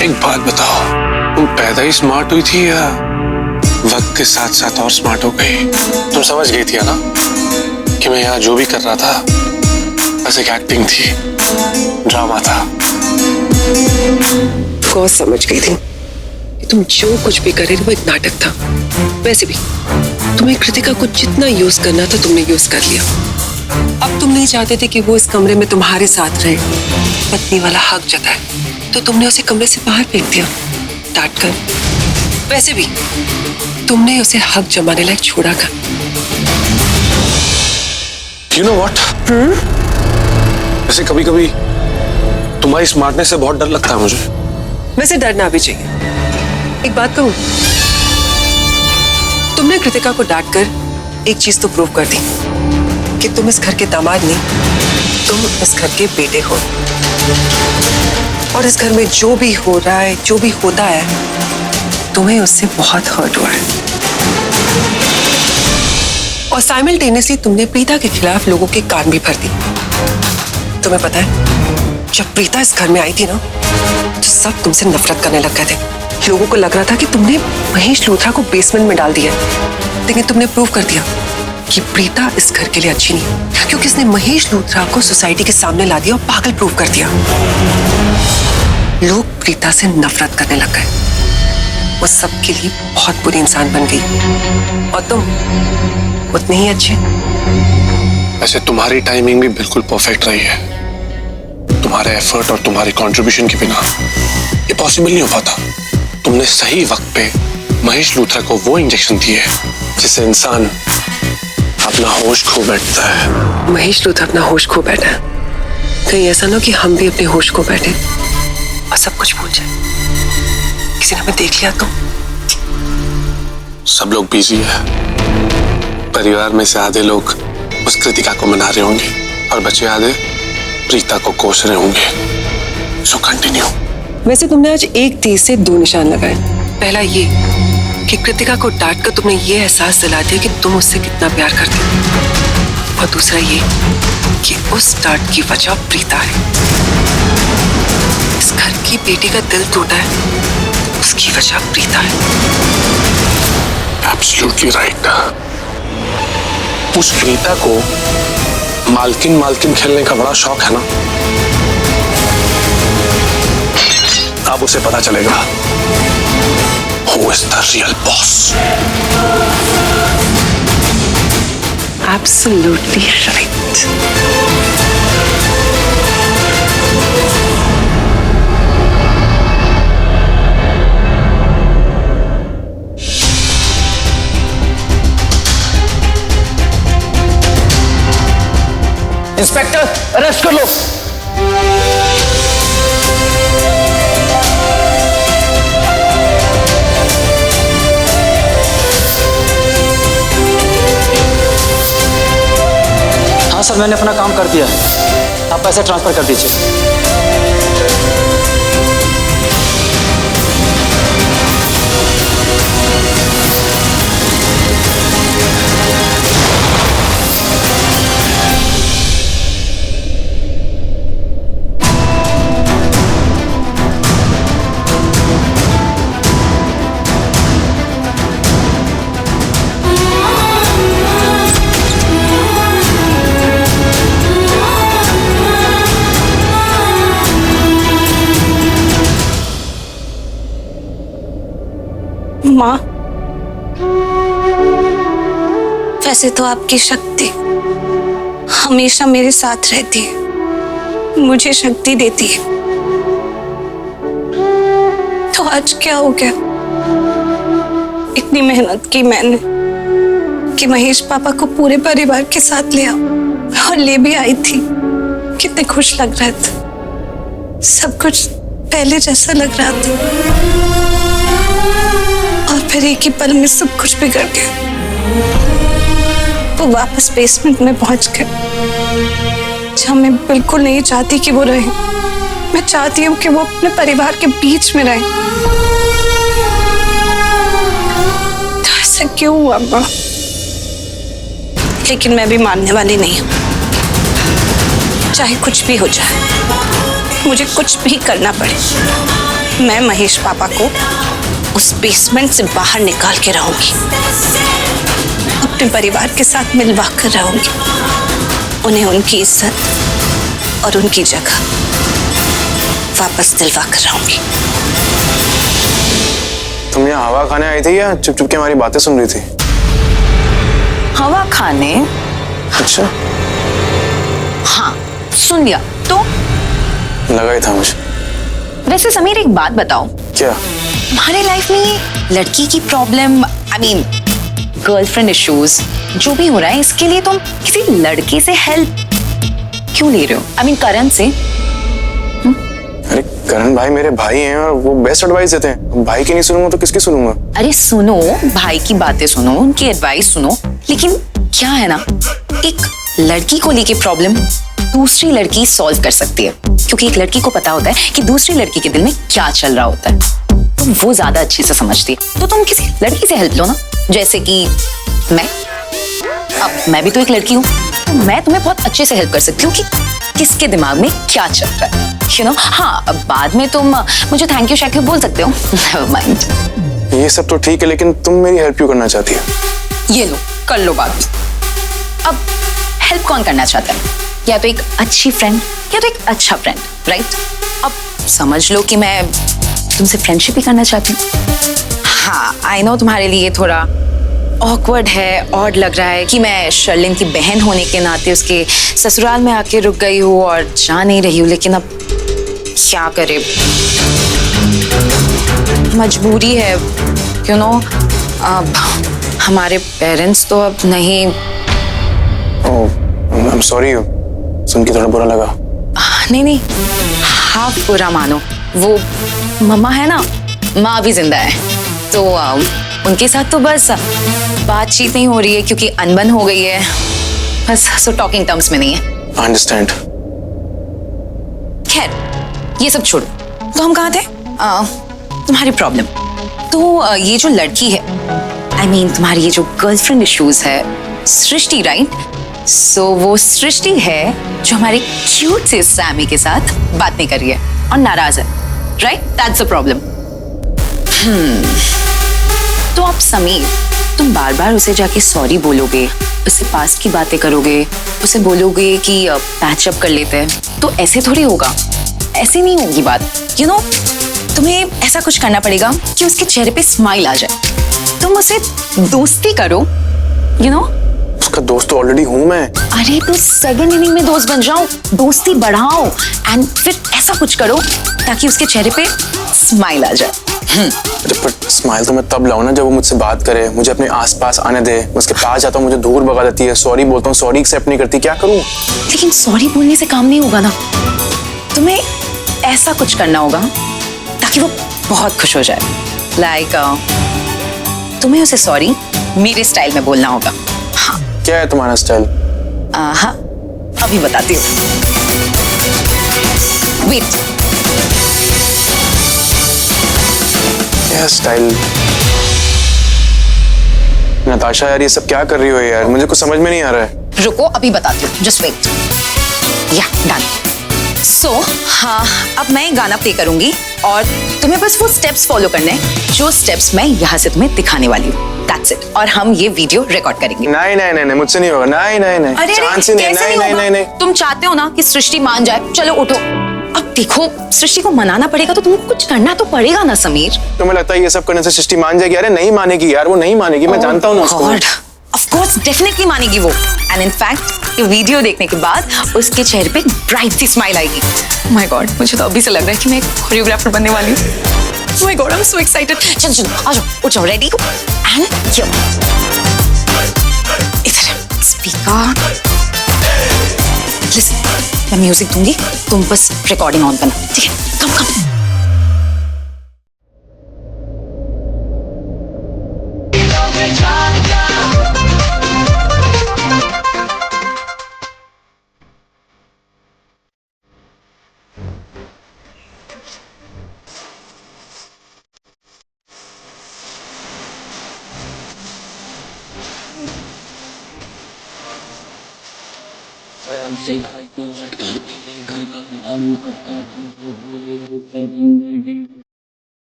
एक बात बताओ, तुम पैदा ही स्मार्ट हुई थी या वक्त के साथ साथ और स्मार्ट हो गई? तुम समझ गई थी ना कि मैं यहाँ जो भी कर रहा था बस एक एक्टिंग थी, ड्रामा था। बहुत समझ गई थी कि तुम जो कुछ भी कर रहे थे वो एक नाटक था। वैसे भी तुम्हें कृतिका को जितना यूज करना था तुमने यूज कर लिया। अब तुम नहीं चाहते थे कि वो इस कमरे में तुम्हारे साथ रहे, पत्नी वाला हक जताए, तो तुमने उसे कमरे से बाहर फेंक दिया डांट कर। वैसे भी तुमने उसे हक जमाने लायक छोड़ा कर। You know what? वैसे कभी कभी तुम्हारी स्मार्टनेस से बहुत डर लगता है मुझे। वैसे डरना भी चाहिए। एक बात कहूं, तुमने कृतिका को डांट कर एक चीज तो प्रूव कर दी कि तुम इस घर के दामाद नहीं, तुम इस घर के बेटे हो। और इस घर में जो भी हो रहा है, जो भी होता है, तुम्हें उससे बहुत हर्ट हुआ है। और साइमल्टेनियसली तुमने प्रीता के खिलाफ लोगों के कान भी भर दी। तुम्हें पता है, जब प्रीता इस घर में आई थी ना, तो सब तुमसे नफरत करने लग गए थे। लोगों को लग रहा था कि तुमने महेश लूथरा को बेसमेंट में डाल दिया, लेकिन तुमने प्रूव कर दिया कि प्रीता इस घर के लिए अच्छी नहीं, क्योंकि इसने महेश लूथरा को सोसाइटी के सामने ला दिया और पागल प्रूव कर दिया। लोग प्रीता से नफरत करने लग गए। वो सबके लिए बहुत बुरी इंसान बन गई और तुम उतने ही अच्छे। वैसे तुम्हारी टाइमिंग भी बिल्कुल परफेक्ट रही है। तुम्हारे एफर्ट और तुम्हारी कंट्रीब्यूशन के बिना ये पॉसिबल नहीं हो पाता। तुमने सही वक्त पे महेश लूथरा को वो इंजेक्शन दी है जिससे इंसान अपना होश खो बैठता है। महेश लूथरा अपना होश खो बैठा है, कहीं ऐसा ना कि हम भी अपने होश खो बैठे और सब कुछ भूल जाए। किसी ने हमें देख लिया तो? सब लोग बिजी है। परिवार में से आधे लोग उस कृतिका को मना रहे होंगे और बचे आधे प्रीता को कोस रहे होंगे। So continue. वैसे तुमने आज एक तीर से दो निशान लगाए। पहला ये कि कृतिका को डांट कर तुमने ये एहसास दिला दिया कि तुम उससे कितना प्यार करते हो, और दूसरा ये कि उस डांट की वजह प्रीता है। इस घर की बेटी का दिल टूटा है, उसकी वजह प्रीता है। Absolutely right. उस प्रीता को मालकिन खेलने का बड़ा शौक है ना। अब उसे पता चलेगा who is the real boss. Absolutely right. Inspector, arrest कर लो। हाँ सर, मैंने अपना काम कर दिया। आप पैसे ट्रांसफर कर दीजिए। माँ, वैसे तो आपकी शक्ति हमेशा मेरे साथ रहती है, मुझे शक्ति देती है। तो आज क्या हो गया? इतनी मेहनत की मैंने कि महेश पापा को पूरे परिवार के साथ ले आओ, और ले भी आई थी। कितने खुश लग रहे थे, सब कुछ पहले जैसा लग रहा था, और फिर एक ही पल में सब कुछ बिगड़ गया। वो वापस बेसमेंट में पहुंच गए, जहां मैं बिल्कुल नहीं चाहती कि वो रहे। मैं चाहती हूँ कि वो अपने परिवार के बीच में रहे। तो ऐसा क्यों हुआ माँ? लेकिन मैं भी मानने वाली नहीं हूँ। चाहे कुछ भी हो जाए, मुझे कुछ भी करना पड़े, मैं महेश पापा को उस बेसमेंट से बाहर निकाल के रहूंगी, अपने परिवार के साथ मिलवा कर रहूंगी, उन्हें उनकी इज्जत और उनकी जगह वापस दिलवा कर रहूंगी। तुम यहाँ हवा खाने आई थी या चुप चुप के हमारी बातें सुन रही थी? हवा खाने? अच्छा, हाँ सुन लिया तो। लगा ही था मुझे। वैसे समीर एक बात बताओ, क्या? तुम्हारे लाइफ में ये लड़की की problem, I mean girlfriend issues जो भी हो रहा है, इसके लिए तुम किसी लड़के से हेल्प क्यों ले रहे हो? आई मीन करण से। अरे करण भाई मेरे भाई हैं और वो बेस्ट एडवाइस देते हैं। भाई की नहीं सुनूंगा तो किसकी सुनूंगा? अरे सुनो, भाई की बातें सुनो, उनकी एडवाइस सुनो, लेकिन क्या है ना, एक लड़की को लेके प्रॉब्लम दूसरी लड़की सॉल्व कर सकती है, क्योंकि एक लड़की को पता होता है कि दूसरी लड़की के दिल में क्या चल रहा होता है, तो वो ज्यादा अच्छे से समझती है। तो तुम किसी लड़की से हेल्प लो ना, जैसे कि मैं। अब मैं भी तो एक लड़की हूँ, तो मैं तुम्हें बहुत अच्छे से हेल्प कर सकती हूँ कि किसके दिमाग में क्या चल रहा है, यू नो। हाँ, अब बाद में तुम मुझे थैंक यू बोल सकते हो, नेवर माइंड। ये सब तो ठीक है, लेकिन तुम मेरी हेल्प क्यों करना चाहती हो? ये लो, कर लो बात। अब हेल्प कौन करना चाहता है? या तो एक अच्छी फ्रेंड या तो एक अच्छा फ्रेंड, राइट? अब समझ लो कि मैं तुमसे फ्रेंडशिप ही करना चाहती हूँ। हाँ, आई नो तुम्हारे लिए थोड़ा ऑकवर्ड है, ऑड लग रहा है कि मैं शर्लिन की बहन होने के नाते उसके ससुराल में आके रुक गई हूँ और जा नहीं रही हूँ, लेकिन अब क्या करे, मजबूरी है, यू नो। अब हमारे पेरेंट्स तो अब नहीं। ओह, आई एम सॉरी, सुन के थोड़ा बुरा लगा। नहीं, हाफ बुरा मानो, वो मम्मा है ना, माँ भी जिंदा है, तो उनके साथ तो बस बातचीत नहीं हो रही है क्योंकि अनबन हो गई है, बस सो टॉकिंग टर्म्स में नहीं है। I understand. खैर, ये सब छोड़ो, तो हम कहाँ थे? तुम्हारी प्रॉब्लम तो ये जो लड़की है, आई मीन तुम्हारी ये जो गर्लफ्रेंड इश्यूज है, सृष्टि, राइट? सो वो सृष्टि है जो हमारे क्यूट से सैमी के साथ बात नहीं कर रही है और नाराज है, राइट? That's a problem. तो आप समीर, तुम बार बार उसे जाके सॉरी बोलोगे, उससे पास्ट की बातें करोगे, उसे बोलोगे कि पैचअप कर लेते हैं, तो ऐसे थोड़ी होगा, ऐसे नहीं होगी बात, यू नो। तुम्हें ऐसा कुछ करना पड़ेगा कि उसके चेहरे पे स्माइल आ जाए, तुम उसे दोस्ती करो, यू नो। उसका दोस्त तो ऑलरेडी हूं मैं। अरे तो सेकंड इनिंग में दोस्त बन जाओ, दोस्ती बढ़ाओ, एंड फिर ऐसा कुछ करो ताकि उसके चेहरे पे स्माइल आ जाए। पर स्माइल तो मैं तब लाऊं ना जब वो मुझसे बात करे, मुझे अपने आसपास आने दे। मैं उसके पास जाता हूँ, मुझे दूर भगा देती है, सॉरी बोलता हूँ, सॉरी एक्सेप्ट नहीं करती, क्या करूँ? लेकिन सॉरी बोलने से काम नहीं होगा ना, तुम्हें ऐसा कुछ करना होगा ताकि वो बहुत खुश हो जाए। लाइक तुम्हें उसे सॉरी मेरे स्टाइल में बोलना होगा। हाँ, क्या है तुम्हारा स्टाइल? हाँ, अभी बताती हूँ, वेट। क्या स्टाइल? नताशा यार, ये सब क्या कर रही हो यार, मुझे कुछ समझ में नहीं आ रहा है। रुको, अभी बताती हूँ, जस्ट वेट। या डन। सो हाँ, अब मैं गाना प्ले करूंगी और तुम्हें बस वो स्टेप्स फॉलो करने हैं जो स्टेप्स मैं यहाँ से तुम्हें दिखाने वाली हूँ। That's it. और हम ये वीडियो रिकॉर्ड करेंगे। नहीं नहीं नहीं, मुझसे नहीं होगा। नहीं नहीं नहीं, अरे चांस ही नहीं। कैसे नहीं नहीं नहीं। तुम चाहते हो ना कि सृष्टि मान जाए, चलो उठो। अब देखो, सृष्टि को मनाना पड़ेगा तो तुम्हें कुछ करना तो पड़ेगा ना समीर। तुम्हें लगता है ये सब करने से सृष्टि मान जाएगी? अरे नहीं मानेगी यार, वो नहीं मानेगी, मैं जानता हूँ ना उसको। ऑफ कोर्स डेफिनेटली मानेगी वो, एंड इनफैक्ट ये वीडियो देखने के बाद उसके चेहरे पे ब्राइट सी स्माइल आएगी। माय गॉड, मुझे तो अभी से लग रहा है कि मैं एक कोरियोग्राफर बनने वाली हूँ। My God, I am so excited. चलो चलो, आ जाओ, उठ जाओ, रेडी एंड इधर स्पीकर। लिसन, मैं म्यूजिक दूंगी, तुम बस रिकॉर्डिंग ऑन करना, ठीक है? Come come.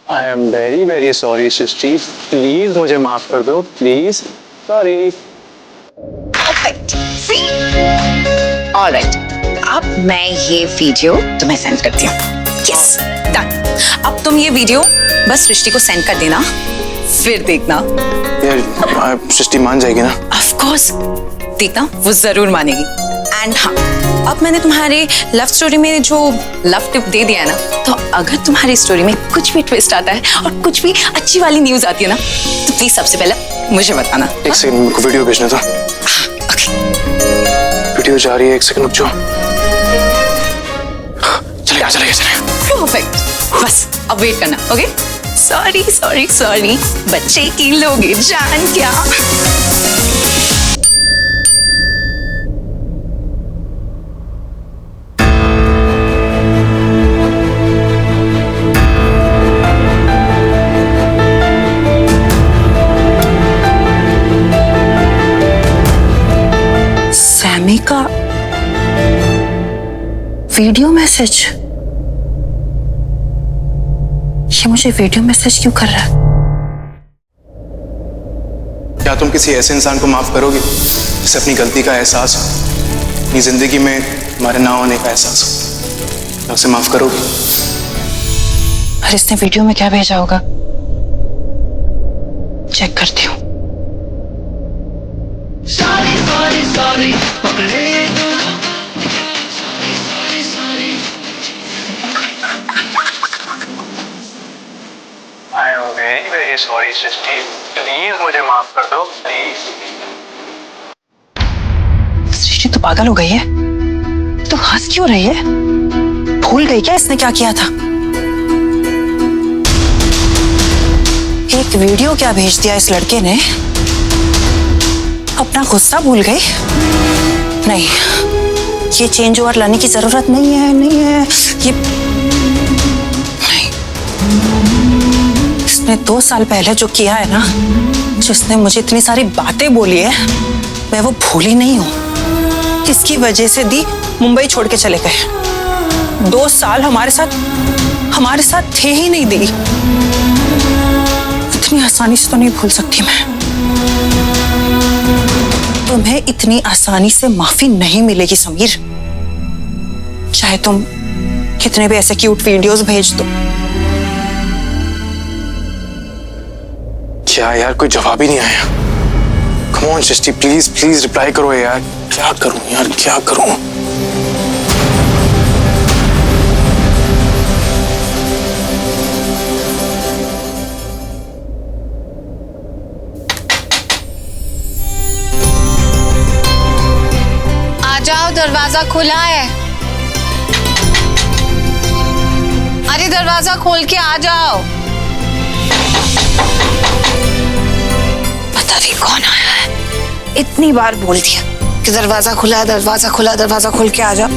I am very very sorry Srishti, please मुझे माफ कर दो, प्लीज। सॉरी। ऑलराइट, अब मैं ये वीडियो तुम्हें सेंड करती हूँ। Yes, done. अब तुम ये वीडियो बस सृष्टि को सेंड कर देना, फिर देखना। यार सृष्टि मान जाएगी ना? ऑफ कोर्स, देखना वो जरूर मानेगी। एंड हाँ, अब मैंने तुम्हारे लव स्टोरी में जो लव टिप दे दिया है ना, तो अगर तुम्हारी स्टोरी में कुछ भी ट्विस्ट आता है और कुछ भी अच्छी वाली न्यूज आती है ना, तो प्लीज सबसे पहले मुझे बताना। एक सेकंड, मेरे को वीडियो भेजने दो। ओके, वीडियो जा रही है, एक सेकंड रुक जाओ। चलेगा चलेगा चलेगा। परफेक्ट, बस अब वेट करना। ओके, सॉरी सॉरी सॉरी, बच्चे की लोगे जान क्या। सैमी का वीडियो मैसेज, ये मुझे वीडियो मैसेज क्यों कर रहा है? क्या तुम किसी ऐसे इंसान को माफ करोगे जिसे अपनी गलती का एहसास हो, अपनी जिंदगी में तुम्हारे ना होने का एहसास हो? क्या उसे माफ करोगे? और इसने वीडियो में क्या भेजा होगा, चेक करती हूँ। आई am very very sorry Srishti, please मुझे माफ कर दो, प्लीज। सृष्टि तो पागल हो गई है, तो हंस क्यों रही है? भूल गई क्या इसने क्या किया था? एक वीडियो क्या भेज दिया इस लड़के ने, अपना गुस्सा भूल गई? नहीं, ये चेंज ओवर लाने की जरूरत नहीं है, नहीं है ये नहीं। इसने 2 साल पहले जो किया है ना, जिसने मुझे इतनी सारी बातें बोली है, मैं वो भूली नहीं हूं। इसकी वजह से दी मुंबई छोड़ के चले गए। 2 साल हमारे साथ थे ही नहीं दी। इतनी आसानी से तो नहीं भूल सकती मैं। तुम्हें इतनी आसानी से माफी नहीं मिलेगी समीर, चाहे तुम कितने भी ऐसे क्यूट वीडियोस भेज दो। क्या यार, कोई जवाब ही नहीं आया। Come on Srishti, please please reply करो यार। क्या करूं यार, क्या करूं? आ जाओ, दरवाजा खुला है। अरे दरवाजा खोल के आ जाओ। पता नहीं कौन आया है। इतनी बार बोल दिया कि दरवाजा खुला है, दरवाजा खुला, दरवाजा खोल के आ जाओ,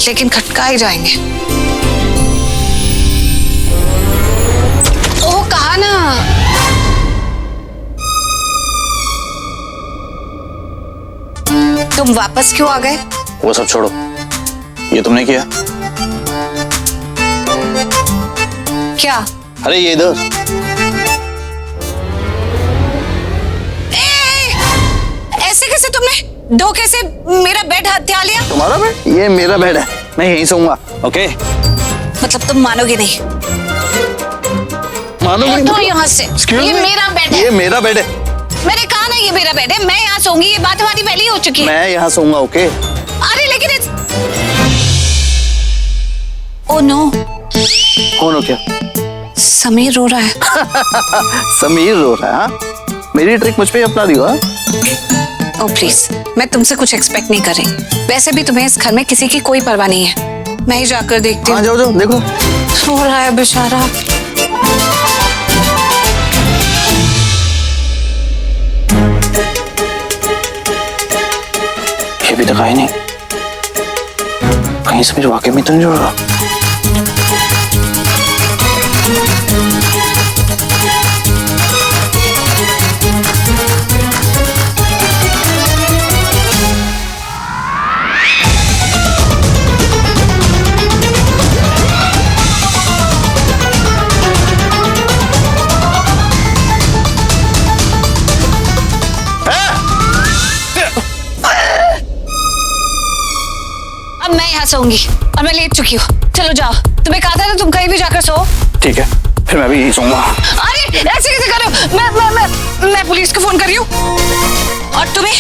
लेकिन खटका ही जाएंगे। ओ कहा ना। तुम वापस क्यों आ गए? वो सब छोड़ो, ये तुमने किया? क्या? अरे ये इधर। ऐसे कैसे तुमने धोखे से मेरा बेड हत्या लिया? तुम्हारा बेड? ये मेरा बेड है, मैं यहीं सोऊंगा। ओके, मतलब तुम मानोगे नहीं? मानोगे तो यहाँ से ये मेरा बेड है। ये मेरा बेड है। मैंने कहा ना ये मेरा बेड है, मैं यहाँ सोऊंगी। ये बात हमारी पहले ही हो चुकी है। मैं यहाँ सोऊंगा। ओके। अरे लेकिन ओ नो, कौन हो? क्या समीर रो रहा है। समीर रो रहा है? हाँ? मेरी ट्रिक मुझ पे ही अपना दियो। ओ प्लीज, मैं तुमसे कुछ एक्सपेक्ट नहीं कर रही। वैसे भी तुम्हें इस घर में किसी की कोई परवाह नहीं है। मैं ही जाकर देखती हूँ। हाँ, जाओ जाओ, देखो। रो रहा है बेचारा। ये भी दिखाई नहीं, कहीं समीर वाकई में तो नहीं रो रहा। सोऊंगी और मैं लेट चुकी हूँ। चलो जाओ, तुम्हें कहा था ना तुम कहीं भी जाकर सो। ठीक है, फिर मैं भी यहीं सोऊंगा। अरे ऐसे कैसे कर रहे हो? मैं पुलिस को फोन कर रही हूँ। और तुम्हें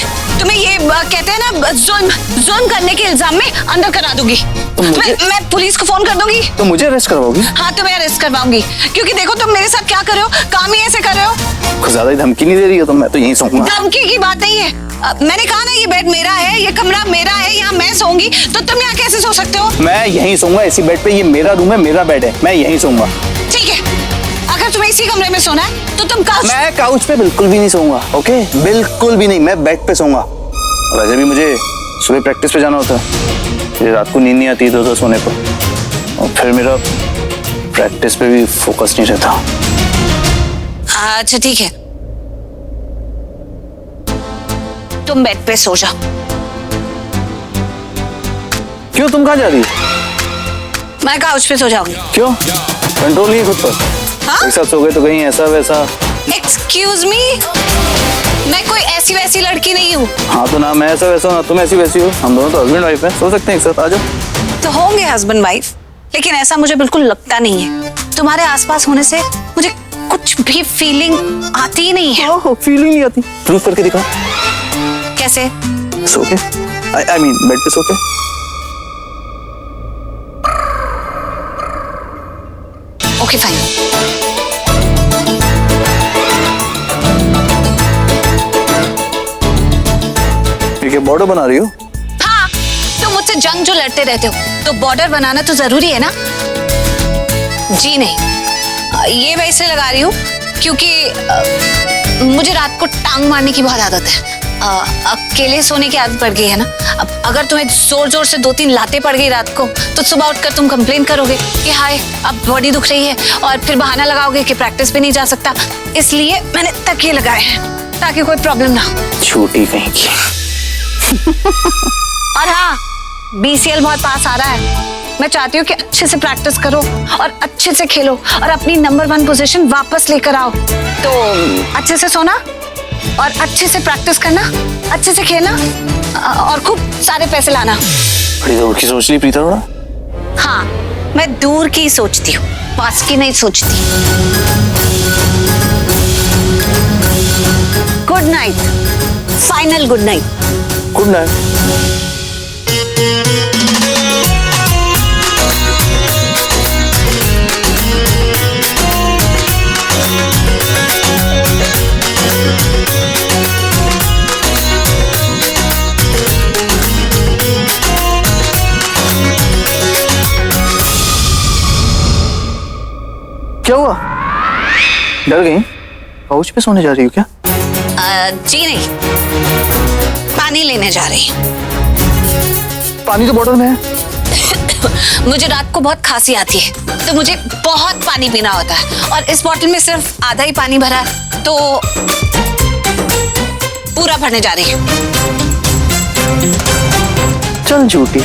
ये कहते हैं ना जुल्म करने के इल्जाम में अंदर करा दूंगी। मैं पुलिस को फोन कर दूंगी। तो मुझे अरेस्ट करवाओगी? हाँ, तुम्हें अरेस्ट करवाऊंगी, क्योंकि देखो तुम मेरे साथ क्या कर रहे हो, काम ही ऐसे कर रहे हो। कुछ ज्यादा ही धमकी नहीं दे रही हो तो मैं तो यहीं सोऊंगा। धमकी की बात नहीं है। मैंने कहा ना ये बेड मेरा है, ये कमरा मेरा है, यहाँ मैं सोऊंगी, तो तुम यहाँ कैसे सो सकते हो? मैं यहीं सोऊंगा इसी बेड पे, ये मेरा रूम है, मेरा बेड है, मैं यहीं सोऊंगा। ठीक है, अगर तुम्हें इसी कमरे में सोना है तो तुम काउच। मैं काउच पे बिल्कुल भी नहीं सोऊंगा, ओके? बिल्कुल भी नहीं, मैं बेड पे सोऊंगा। वैसे भी मुझे सुबह प्रैक्टिस पे जाना होता है, मुझे रात को नींद नहीं आती है तो सोने पर, और फिर मेरा प्रैक्टिस पे भी फोकस नहीं रहता। अच्छा ठीक है, तुम बेड पे सो जाओ। क्यों, तुम कहाँ जा रही हो? मैं काउच पे सो जाऊंगी। क्यों, कंट्रोल नहीं है खुद पर? हाँ? एक साथ सो गए तो कहीं ऐसा वैसा। एक्सक्यूज मी, मैं कोई ऐसी वैसी लड़की नहीं हूँ। हाँ तो ना मैं ऐसा वैसा हूँ ना तुम ऐसी वैसी हो, हम दोनों तो हस्बैंड वाइफ हैं, सो सकते हैं एक साथ, आ जाओ। तो होंगे हस्बैंड वाइफ, लेकिन ऐसा मुझे बिल्कुल लगता नहीं है। तुम्हारे आसपास होने से मुझे कुछ भी फीलिंग आती ही नहीं है। ओह, फीलिंग नहीं आती? प्रूव करके दिखाओ। कैसे? सो के, आई मीन बेड पे सो के। Okay fine. ये बॉर्डर बना रही हो? हाँ, तुम मुझसे जंग जो लड़ते रहते हो, तो बॉर्डर बनाना तो जरूरी है ना? जी नहीं, ये मैं इसलिए लगा रही हूँ क्योंकि मुझे रात को टांग मारने की बहुत आदत है। अकेले सोने की आदत पड़ गई है ना। अब अगर तुम्हें जोर जोर से 2-3 लातें पड़ गई रात को, तो सुबह उठकर तुम कंप्लेन करोगे कि हाय अब बॉडी दुख रही है, और फिर बहाना लगाओगे कि प्रैक्टिस पे नहीं जा सकता। इसलिए मैंने तकिए लगाए हैं ताकि कोई प्रॉब्लम ना हो। छोटी कहीं की। और हाँ, BCL बहुत पास आ रहा है। मैं चाहती हूँ कि अच्छे से प्रैक्टिस करो और अच्छे से खेलो और अपनी नंबर 1 पोजीशन वापस लेकर आओ। तो अच्छे से सोना और अच्छे से प्रैक्टिस करना, अच्छे से खेलना और खूब सारे पैसे लाना। बड़ी दूर की सोच ली प्रीता थोड़ा। हाँ, मैं दूर की सोचती हूँ, पास की नहीं सोचती। Good night, final good night. Good night. क्या हुआ, डर गई? काउच पे सोने जा रही हो क्या? जी नहीं, पानी लेने जा रही हूँ। पानी तो बॉटल में है। मुझे रात को बहुत खांसी आती है, तो मुझे बहुत पानी पीना होता है, और इस बोतल में सिर्फ आधा ही पानी भरा है, तो पूरा भरने जा रही हूँ। चल झूठी।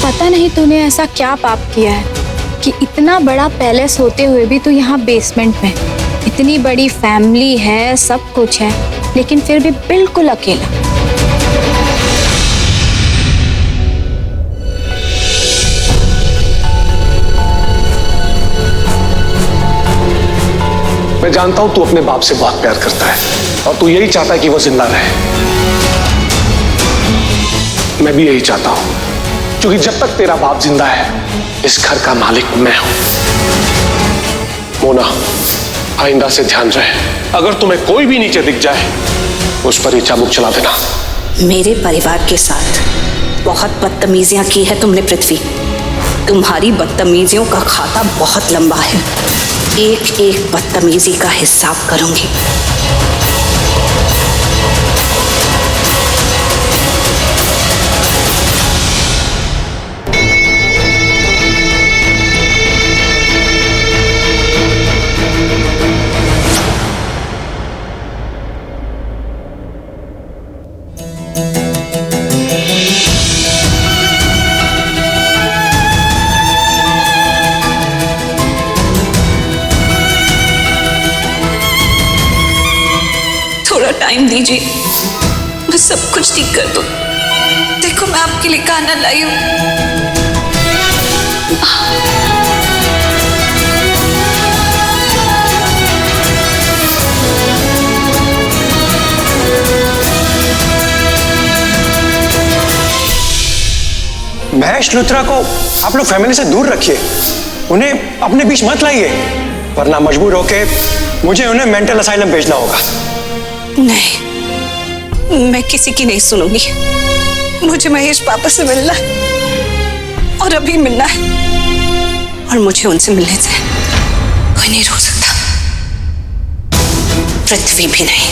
पता नहीं तूने ऐसा क्या पाप किया है कि इतना बड़ा पैलेस होते हुए भी तू यहाँ बेसमेंट में, इतनी बड़ी फैमिली है, सब कुछ है, लेकिन फिर भी बिल्कुल अकेला। मैं जानता हूं तू अपने बाप से बहुत प्यार करता है और तू यही चाहता है कि वो जिंदा रहे। मैं भी यही चाहता हूं, क्योंकि जब तक तेरा बाप जिंदा है इस घर का मालिक मैं हूं। मोना, आइंदा से ध्यान रहे, अगर तुम्हें कोई भी नीचे दिख जाए उस पर ही चाबुक चला देना। मेरे परिवार के साथ बहुत बदतमीजियां की है तुमने पृथ्वी। तुम्हारी बदतमीजियों का खाता बहुत लंबा है, एक एक बदतमीजी का हिसाब करूंगी। थोड़ा टाइम दीजिए, मैं सब कुछ ठीक कर दूं। देखो मैं आपके लिए खाना लाई हूँ। महेश लुथरा को आप लोग फैमिली से दूर रखिए, उन्हें अपने बीच मत लाइए, वरना मजबूर होके मुझे उन्हें मेंटल असाइलम भेजना होगा। नहीं, मैं किसी की नहीं सुनूंगी। मुझे महेश पापा से मिलना है और अभी मिलना है, और मुझे उनसे मिलने से कोई नहीं रोक सकता, पृथ्वी भी नहीं।